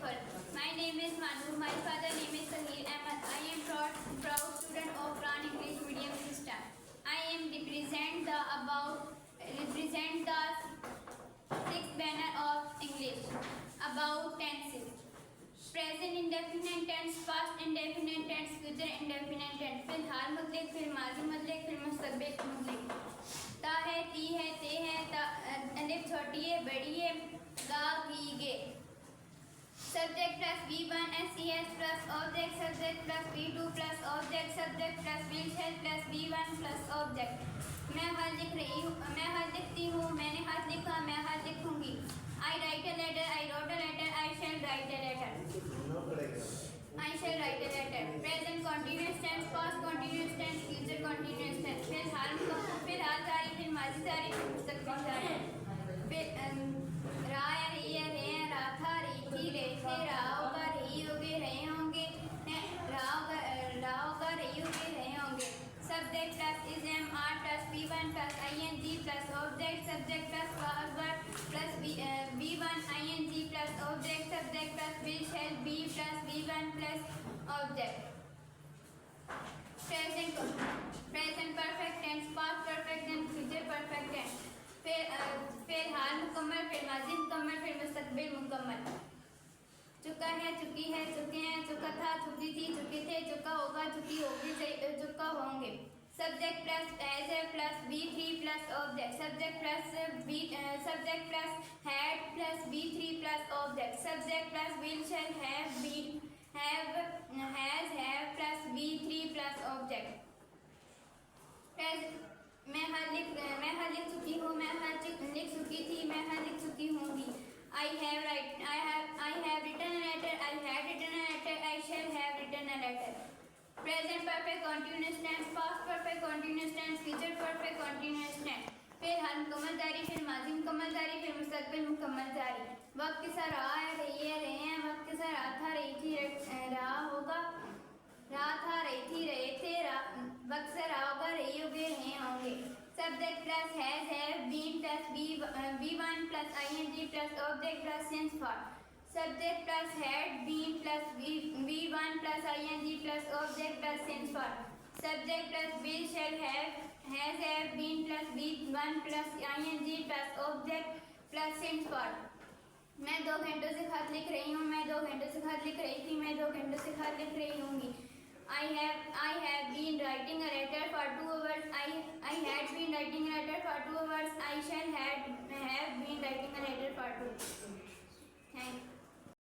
Safar. My name is Manu. My father name is Sahir Ahmed. I am proud student of Quran English medium system. I am represent the sixth banner of English about tenses. Present indefinite tense, past indefinite tense, future indefinite tense. फिर हाल मुतलिक, फिर माजी मुतलिक, फिर मुस्तक़बिल मुतलिक. ता है, ती है, ते है, अलिफ छोटी है, बड़ी है, गा, की, गे. Subject plus V1 SES plus object, subject plus V2 plus object, subject plus will shall plus V1 plus object. मैं हर लिख रही हूँ, मैं हर लिखती हूँ, मैंने हर लिखा, मैं हर लिखूंगी. I write a letter, I wrote a letter, I shall write a letter. I shall write a letter. Present continuous tense, past continuous tense, future continuous tense. फिर हाल जारी, फिर माजी जारी, फिर मुस्तक़बिल जारी. फिर रा है, रही है, रे है, रा था, रही थी, रे थे, रा होगा, रही होगे, रहे होंगे, रा होगा, रही होगे, रहे होंगे. Subject plus is am, are plus V1 plus ing plus object, subject plus verb plus V1 ing plus object, subject plus will shall be plus V1 plus object. Present perfect tense, past perfect tense, future perfect tense. फिर हाल मुकम्मल, फिर माजी मुकम्मल, फिर मुस्तक़बिल मुकम्मल. चुका है, चुकी है, चुके हैं, चुका था, चुकी थी, चुके थे, चुका होगा, चुकी होगी, चुका होंगे. Subject plus as है plus V3 plus object. Subject plus had plus V3 plus object. Subject plus will shall have has plus V3 plus object. मैं हर लिख चुकी हूँ, मैं हर लिख चुकी थी, मैं हर लिख चुकी होंगी. I have written a letter, I had written a letter, I shall have written a letter. Present perfect continuous tense, past perfect continuous tense, future perfect continuous tense. फिर हाल मुकम्मल जारी, फिर माजी मुकम्मल जारी, फिर मुस्तक़बिल मुकम्मल जारी. वक्त के साथ रहा है, रही है, रहे हैं. वक्त के साथ रहा था, रही थी, रहा होगा, रहा था, रही थी, रहे थे, वक्त से रहा होगा, रही होगे, रहे होंगे. Subject plus has, have, been plus V1 plus ing plus object plus since for. Subject plus had, been plus V1 plus ing plus object plus since for. Subject plus will shall have, has, have, been plus V1 plus ing plus object plus since for. मैं 2 घंटों से खत लिख रही हूँ, मैं 2 घंटों से खत लिख रही थी, मैं 2 घंटों से खत लिख रही होंगी. I have been writing a letter for 2 hours. I had been writing a letter for 2 hours. I shall have been writing a letter for 2.